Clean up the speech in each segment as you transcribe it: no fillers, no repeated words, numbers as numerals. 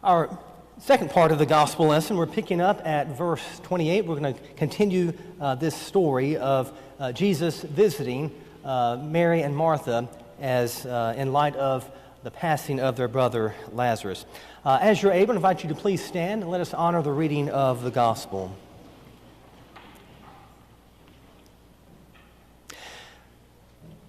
Our second part of the gospel lesson, we're picking up at verse 28. We're going to continue this story of Jesus visiting Mary and Martha as in light of the passing of their brother Lazarus. As you're able, I invite you to please stand and let us honor the reading of the gospel.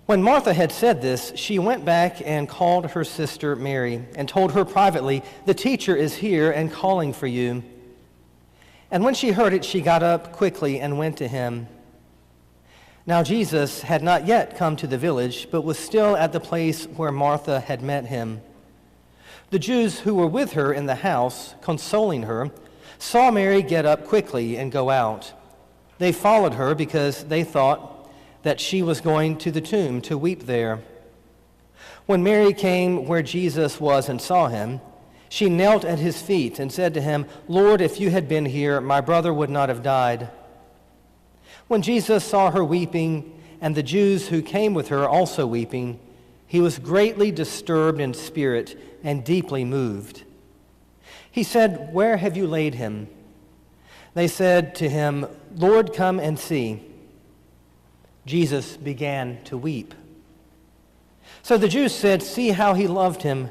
When Martha had said this, she went back and called her sister Mary and told her privately, "The teacher is here and calling for you." And when she heard it, she got up quickly and went to him. Now Jesus had not yet come to the village, but was still at the place where Martha had met him. The Jews who were with her in the house, consoling her, saw Mary get up quickly and go out. They followed her because they thought that she was going to the tomb to weep there. When Mary came where Jesus was and saw him, she knelt at his feet and said to him, "Lord, if you had been here, my brother would not have died." When Jesus saw her weeping, and the Jews who came with her also weeping, he was greatly disturbed in spirit and deeply moved. He said, "Where have you laid him?" They said to him, "Lord, come and see." Jesus began to weep. So the Jews said, "See how he loved him."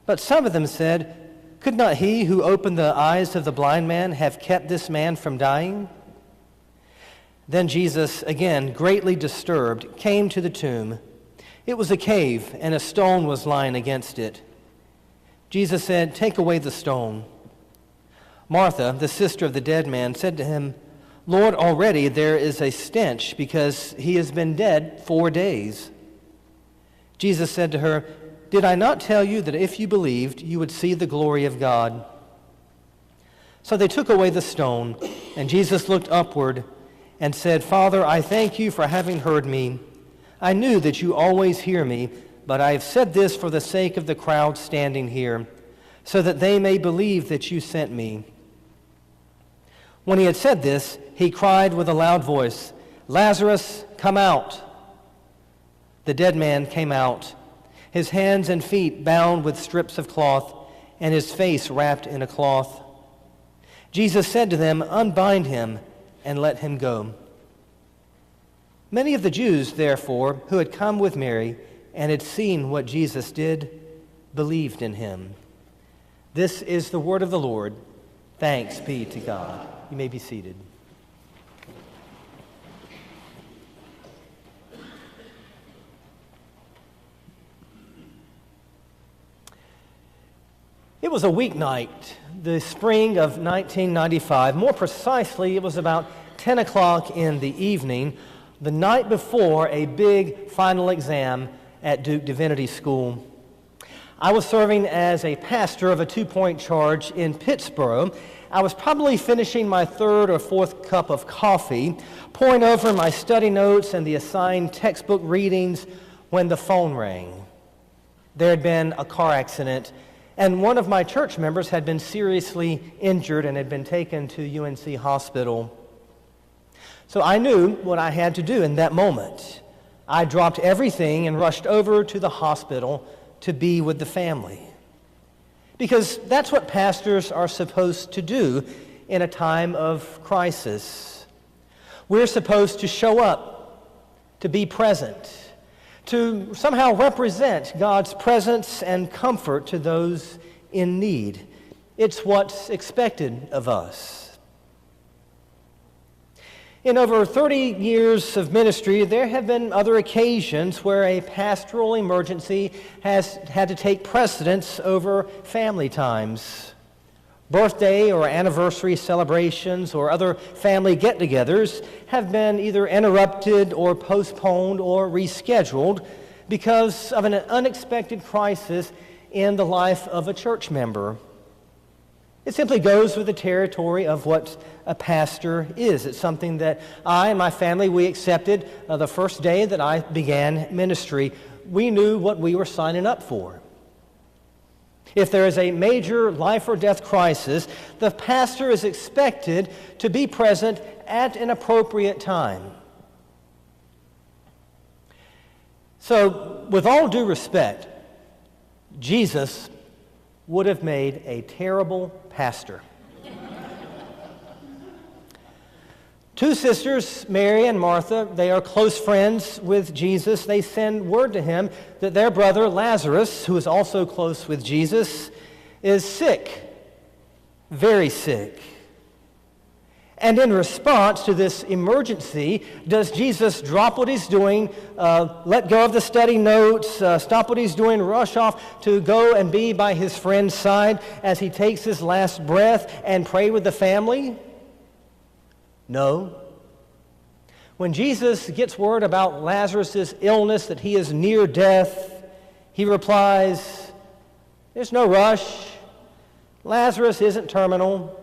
But some of them said, "Could not he who opened the eyes of the blind man have kept this man from dying?" Then Jesus, again greatly disturbed, came to the tomb. It was a cave, and a stone was lying against it. Jesus said, "Take away the stone." Martha, the sister of the dead man, said to him, "Lord, already there is a stench because he has been dead 4 days." Jesus said to her, "Did I not tell you that if you believed, you would see the glory of God?" So they took away the stone, and Jesus looked upward and said, "Father, I thank you for having heard me. I knew that you always hear me, but I have said this for the sake of the crowd standing here, so that they may believe that you sent me." When he had said this, he cried with a loud voice, "Lazarus, come out!" The dead man came out, his hands and feet bound with strips of cloth, and his face wrapped in a cloth. Jesus said to them, "Unbind him and let him go." Many of the Jews, therefore, who had come with Mary and had seen what Jesus did, believed in him. This is the word of the Lord. Thanks be to God. You may be seated. It was a weeknight, the spring of 1995. More precisely, it was about 10 o'clock in the evening, the night before a big final exam at Duke Divinity School. I was serving as a pastor of a 2-point charge in Pittsburgh. I was probably finishing my 3rd or 4th cup of coffee, pouring over my study notes and the assigned textbook readings when the phone rang. There had been a car accident, and one of my church members had been seriously injured and had been taken to UNC Hospital. So I knew what I had to do in that moment. I dropped everything and rushed over to the hospital to be with the family. Because that's what pastors are supposed to do in a time of crisis. We're supposed to show up, to be present, to somehow represent God's presence and comfort to those in need. It's what's expected of us. In over 30 years of ministry, there have been other occasions where a pastoral emergency has had to take precedence over family times. Birthday or anniversary celebrations or other family get-togethers have been either interrupted or postponed or rescheduled because of an unexpected crisis in the life of a church member. It simply goes with the territory of what a pastor is. It's something that I and my family, we accepted the first day that I began ministry. We knew what we were signing up for. If there is a major life or death crisis, the pastor is expected to be present at an appropriate time. So, with all due respect, Jesus would have made a terrible pastor. Two sisters, Mary and Martha, they are close friends with Jesus. They send word to him that their brother Lazarus, who is also close with Jesus, is sick, very sick. And in response to this emergency, does Jesus drop what he's doing, let go of the study notes, stop what he's doing, rush off to go and be by his friend's side as he takes his last breath and pray with the family? No. When Jesus gets word about Lazarus' illness, that he is near death, he replies, "There's no rush. Lazarus isn't terminal."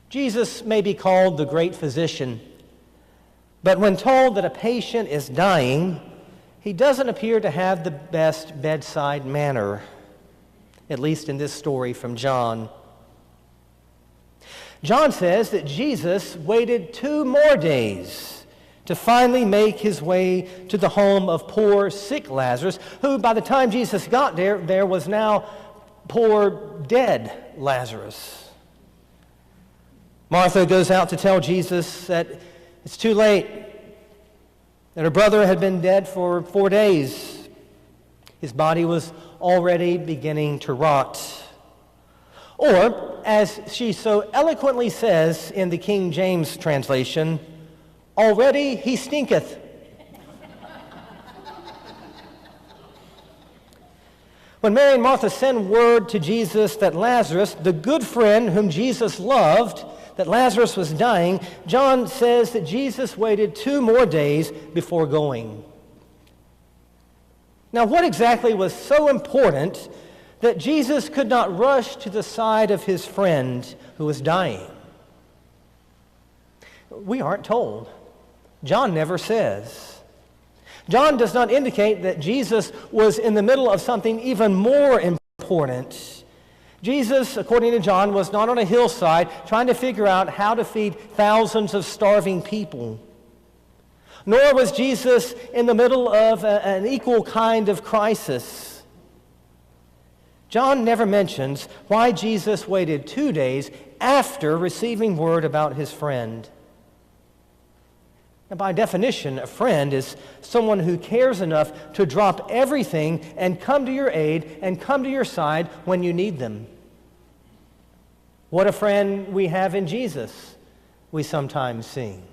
Jesus may be called the great physician, but when told that a patient is dying, he doesn't appear to have the best bedside manner, at least in this story from John. John says that Jesus waited 2 more days to finally make his way to the home of poor, sick Lazarus, who by the time Jesus got there was now poor, dead Lazarus. Martha goes out to tell Jesus that it's too late, that her brother had been dead for 4 days. His body was already beginning to rot. Or, as she so eloquently says in the King James translation, already he stinketh. When Mary and Martha send word to Jesus that Lazarus, the good friend whom Jesus loved, that Lazarus was dying, John says that Jesus waited 2 more days before going. Now, what exactly was so important that Jesus could not rush to the side of his friend who was dying? We aren't told. John never says. John does not indicate that Jesus was in the middle of something even more important. Jesus, according to John, was not on a hillside trying to figure out how to feed thousands of starving people. Nor was Jesus in the middle of an equal kind of crisis. John never mentions why Jesus waited 2 days after receiving word about his friend. And by definition, a friend is someone who cares enough to drop everything and come to your aid and come to your side when you need them. What a friend we have in Jesus, we sometimes sing.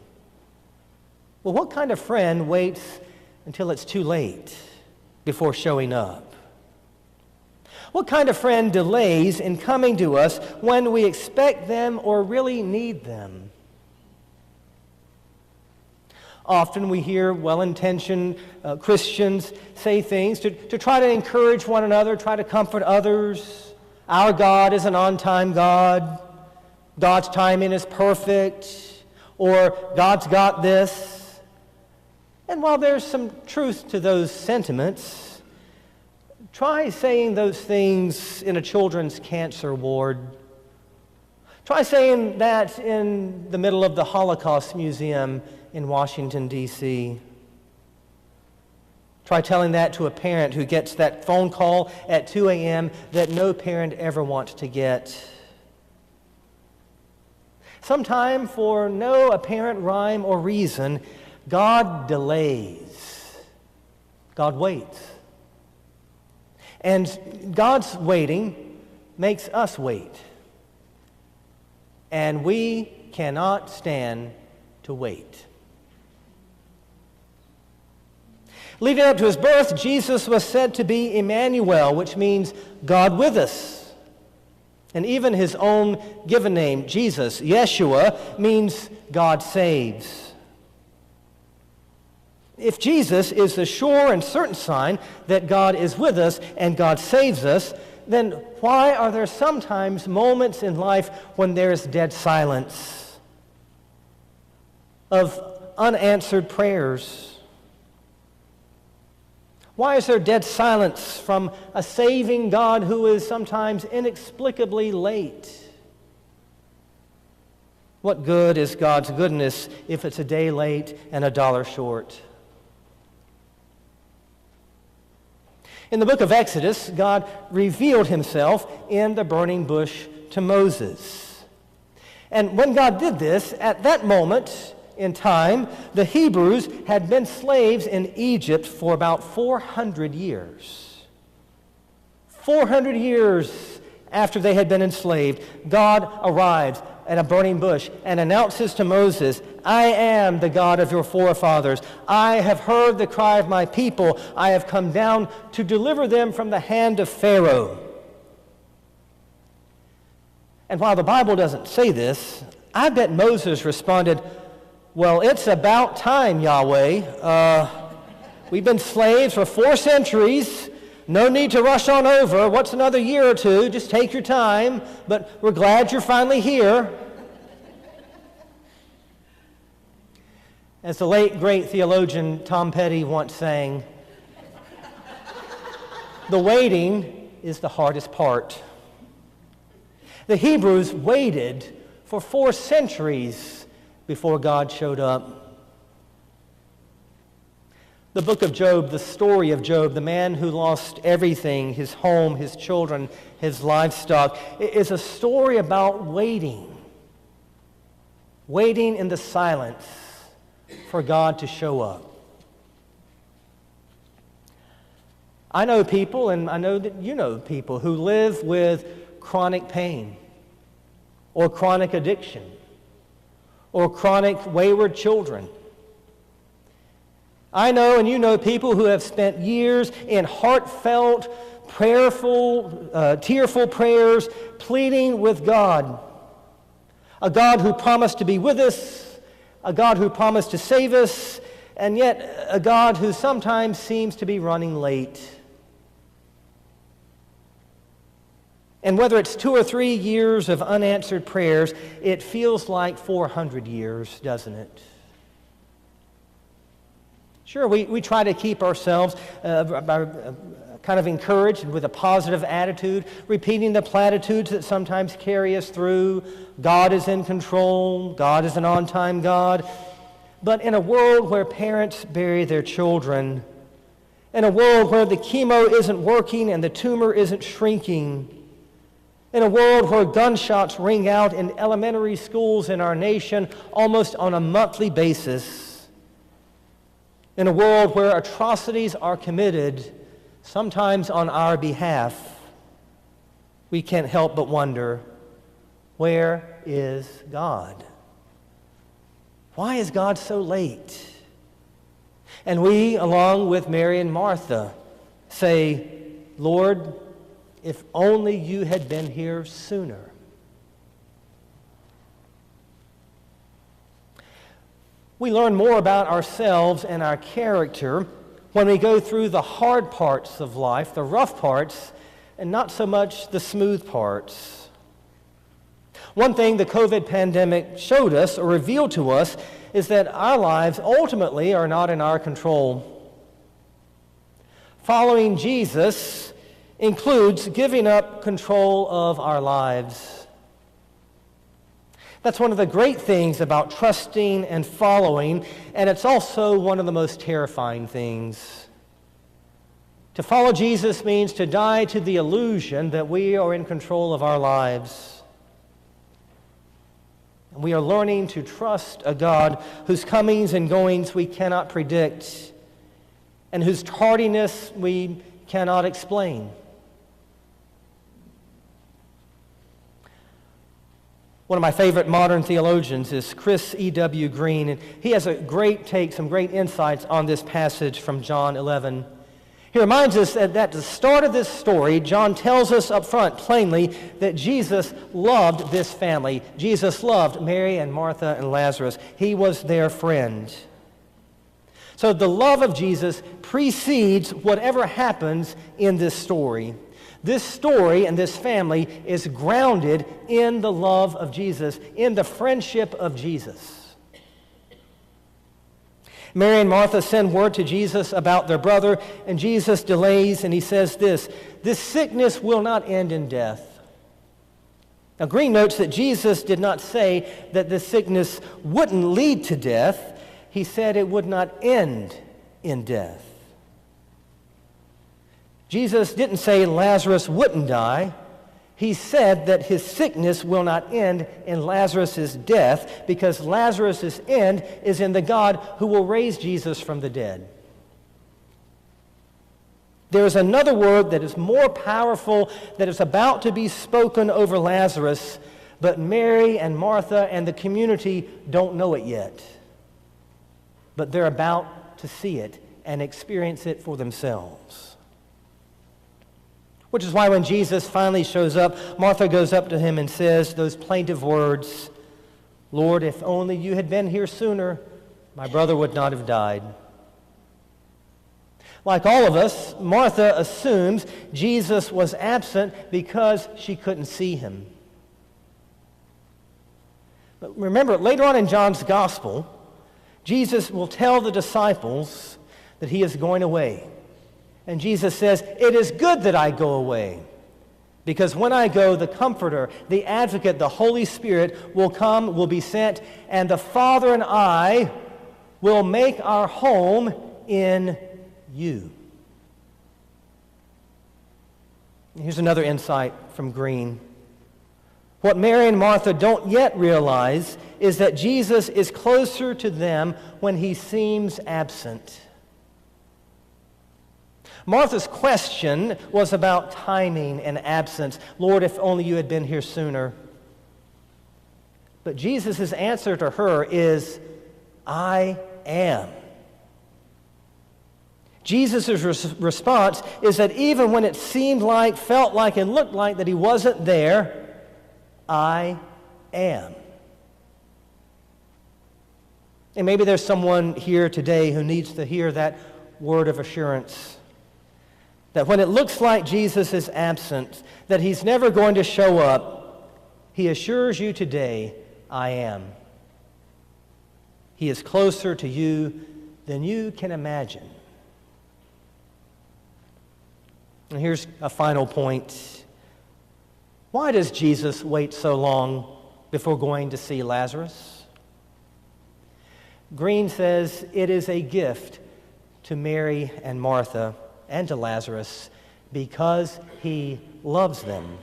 Well, what kind of friend waits until it's too late before showing up? What kind of friend delays in coming to us when we expect them or really need them? Often we hear well-intentioned Christians say things to try to encourage one another, try to comfort others. Our God is an on-time God. God's timing is perfect. Or God's got this. And while there's some truth to those sentiments, try saying those things in a children's cancer ward. Try saying that in the middle of the Holocaust Museum in Washington, D.C. Try telling that to a parent who gets that phone call at 2 a.m. that no parent ever wants to get. Sometime, for no apparent rhyme or reason, God delays. God waits. And God's waiting makes us wait. And we cannot stand to wait. Leading up to his birth, Jesus was said to be Emmanuel, which means God with us. And even his own given name, Jesus, Yeshua, means God saves. If Jesus is the sure and certain sign that God is with us and God saves us, then why are there sometimes moments in life when there is dead silence of unanswered prayers? Why is there dead silence from a saving God who is sometimes inexplicably late? What good is God's goodness if it's a day late and $1 short? In the book of Exodus, God revealed himself in the burning bush to Moses. And when God did this, at that moment in time, the Hebrews had been slaves in Egypt for about 400 years. 400 years after they had been enslaved, God arrives at a burning bush and announces to Moses, I am the God of your forefathers. I have heard the cry of my people. I have come down to deliver them from the hand of Pharaoh. And while the Bible doesn't say this, I bet Moses responded, well, it's about time, Yahweh. We've been slaves for 4 centuries. No need to rush on over. What's another year or two? Just take your time. But we're glad you're finally here. As the late, great theologian Tom Petty once sang, the waiting is the hardest part. The Hebrews waited for 4 centuries before God showed up. The book of Job, the story of Job, the man who lost everything, his home, his children, his livestock, is a story about waiting. Waiting in the silence for God to show up. I know people, and I know that you know people, who live with chronic pain or chronic addiction or chronic wayward children. I know and you know people who have spent years in heartfelt, prayerful, tearful prayers, pleading with God. A God who promised to be with us, a God who promised to save us, and yet a God who sometimes seems to be running late. And whether it's 2 or 3 years of unanswered prayers, it feels like 400 years, doesn't it? Sure, we try to keep ourselves kind of encouraged with a positive attitude, repeating the platitudes that sometimes carry us through. God is in control. God is an on-time God. But in a world where parents bury their children, in a world where the chemo isn't working and the tumor isn't shrinking, in a world where gunshots ring out in elementary schools in our nation almost on a monthly basis, in a world where atrocities are committed, sometimes on our behalf, we can't help but wonder, where is God? Why is God so late? And we, along with Mary and Martha, say, Lord, if only you had been here sooner. We learn more about ourselves and our character when we go through the hard parts of life, the rough parts, and not so much the smooth parts. One thing the COVID pandemic showed us or revealed to us is that our lives ultimately are not in our control. Following Jesus includes giving up control of our lives. That's one of the great things about trusting and following, and it's also one of the most terrifying things. To follow Jesus means to die to the illusion that we are in control of our lives. And we are learning to trust a God whose comings and goings we cannot predict, and whose tardiness we cannot explain. One of my favorite modern theologians is Chris E.W. Green, and he has some great insights on this passage from John 11. He reminds us that at the start of this story, John tells us up front plainly that Jesus loved this family. Jesus loved Mary and Martha and Lazarus. He was their friend. So the love of Jesus precedes whatever happens in this story. This story and this family is grounded in the love of Jesus, in the friendship of Jesus. Mary and Martha send word to Jesus about their brother, and Jesus delays, and he says this sickness will not end in death. Now, Green notes that Jesus did not say that this sickness wouldn't lead to death. He said it would not end in death. Jesus didn't say Lazarus wouldn't die. He said that his sickness will not end in Lazarus' death, because Lazarus' end is in the God who will raise Jesus from the dead. There is another word that is more powerful that is about to be spoken over Lazarus, but Mary and Martha and the community don't know it yet. But they're about to see it and experience it for themselves. Which is why when Jesus finally shows up, Martha goes up to him and says those plaintive words, "Lord, if only you had been here sooner, my brother would not have died." Like all of us, Martha assumes Jesus was absent because she couldn't see him. But remember, later on in John's Gospel, Jesus will tell the disciples that he is going away. And Jesus says, "It is good that I go away, because when I go, the Comforter, the Advocate, the Holy Spirit will come, will be sent, and the Father and I will make our home in you." Here's another insight from Green. What Mary and Martha don't yet realize is that Jesus is closer to them when he seems absent. Martha's question was about timing and absence. "Lord, if only you had been here sooner." But Jesus' answer to her is, "I am." Jesus' response is that even when it seemed like, felt like, and looked like that he wasn't there, I am. And maybe there's someone here today who needs to hear that word of assurance. That when it looks like Jesus is absent, that he's never going to show up, he assures you today, I am. He is closer to you than you can imagine. And here's a final point. Why does Jesus wait so long before going to see Lazarus? Green says it is a gift to Mary and Martha and to Lazarus because he loves them.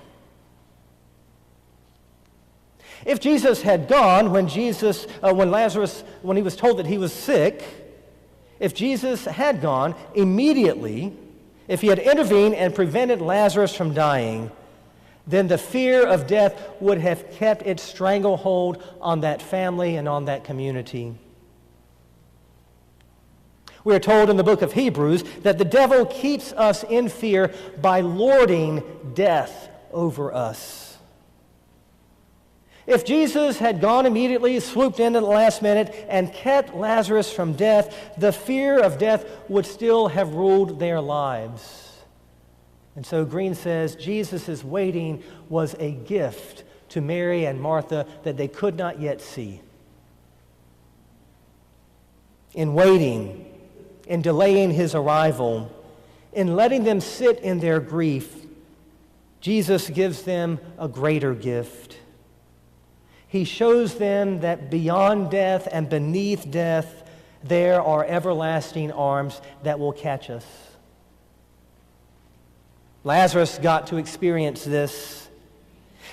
If Jesus had gone when he was told that he was sick, if Jesus had gone immediately, if he had intervened and prevented Lazarus from dying, then the fear of death would have kept its stranglehold on that family and on that community. We are told in the book of Hebrews that the devil keeps us in fear by lording death over us. If Jesus had gone immediately, swooped in at the last minute, and kept Lazarus from death, the fear of death would still have ruled their lives. And so Green says Jesus' waiting was a gift to Mary and Martha that they could not yet see. In waiting, in delaying his arrival, in letting them sit in their grief, Jesus gives them a greater gift. He shows them that beyond death and beneath death, there are everlasting arms that will catch us. Lazarus got to experience this.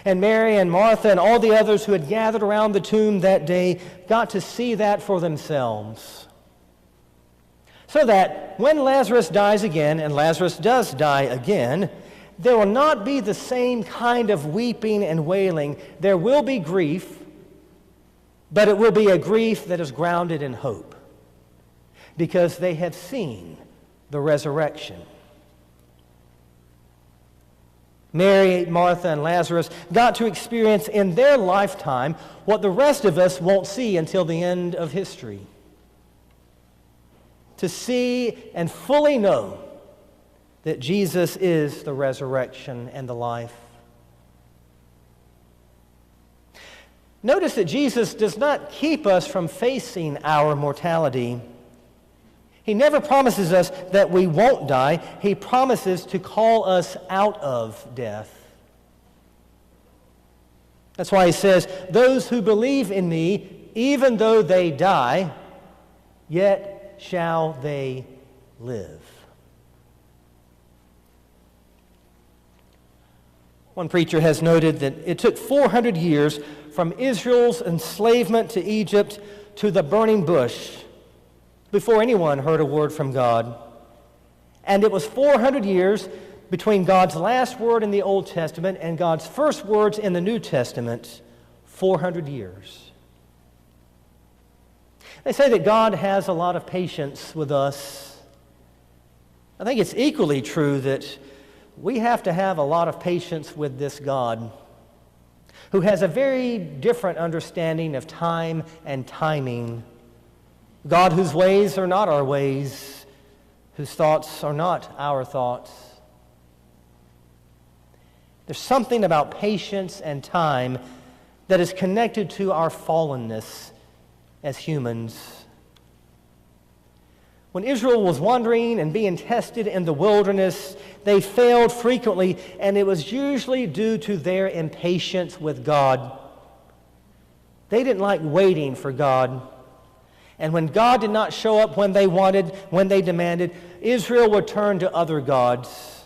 And Mary and Martha and all the others who had gathered around the tomb that day got to see that for themselves. So that when Lazarus dies again, and Lazarus does die again, there will not be the same kind of weeping and wailing. There will be grief, but it will be a grief that is grounded in hope, because they have seen the resurrection. Mary, Martha, and Lazarus got to experience in their lifetime what the rest of us won't see until the end of history. To see and fully know that Jesus is the resurrection and the life. Notice that Jesus does not keep us from facing our mortality. He never promises us that we won't die. He promises to call us out of death. That's why he says, "Those who believe in me, even though they die, yet shall they live." One preacher has noted that it took 400 years from Israel's enslavement to Egypt to the burning bush before anyone heard a word from God. And it was 400 years between God's last word in the Old Testament and God's first words in the New Testament. 400 years. They say that God has a lot of patience with us. I think it's equally true that we have to have a lot of patience with this God who has a very different understanding of time and timing. God whose ways are not our ways, whose thoughts are not our thoughts. There's something about patience and time that is connected to our fallenness as humans. When Israel was wandering and being tested in the wilderness, they failed frequently, and it was usually due to their impatience with God. They didn't like waiting for God. And when God did not show up when they wanted, when they demanded, Israel would turn to other gods.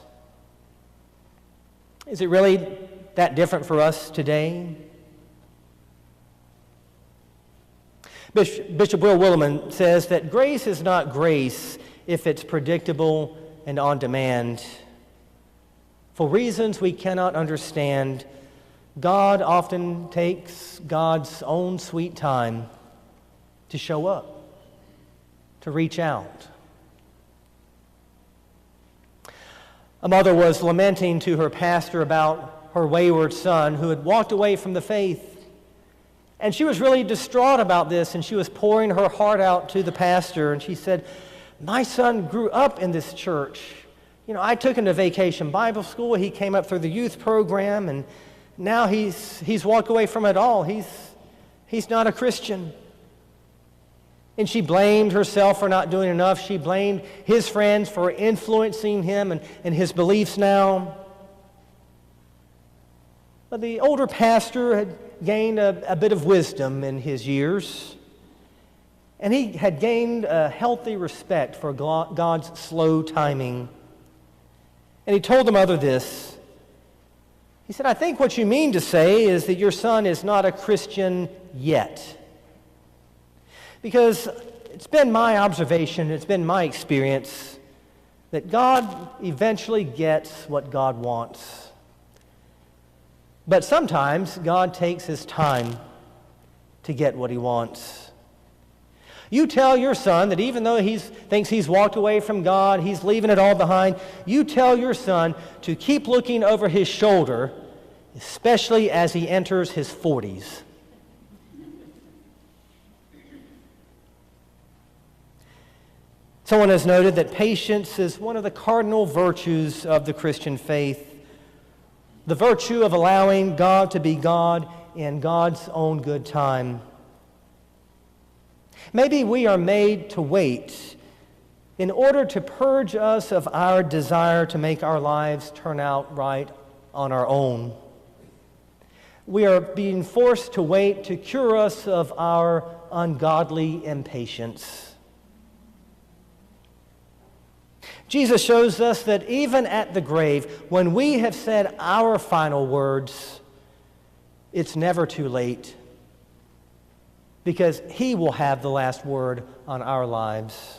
Is it really that different for us today? Bishop Will Willimon says that grace is not grace if it's predictable and on demand. For reasons we cannot understand, God often takes God's own sweet time to show up, to reach out. A mother was lamenting to her pastor about her wayward son who had walked away from the faith. And she was really distraught about this, and she was pouring her heart out to the pastor. And she said, "My son grew up in this church. You know, I took him to Vacation Bible School. He came up through the youth program, and now he's walked away from it all. He's not a Christian." And she blamed herself for not doing enough. She blamed his friends for influencing him and his beliefs now. But the older pastor had gained a bit of wisdom in his years, and he had gained a healthy respect for God's slow timing. And he told the mother this. He said, "I think what you mean to say is that your son is not a Christian yet. Because it's been my observation, it's been my experience, that God eventually gets what God wants. But sometimes God takes his time to get what he wants. You tell your son that even though he thinks he's walked away from God, he's leaving it all behind, you tell your son to keep looking over his shoulder, especially as he enters his 40s. Someone has noted that patience is one of the cardinal virtues of the Christian faith. The virtue of allowing God to be God in God's own good time. Maybe we are made to wait in order to purge us of our desire to make our lives turn out right on our own. We are being forced to wait to cure us of our ungodly impatience. Jesus shows us that even at the grave, when we have said our final words, it's never too late, because he will have the last word on our lives.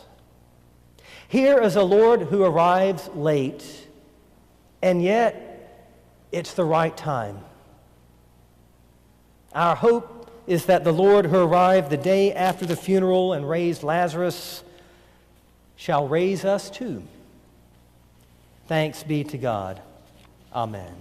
Here is a Lord who arrives late, and yet it's the right time. Our hope is that the Lord who arrived the day after the funeral and raised Lazarus shall raise us too. Thanks be to God. Amen.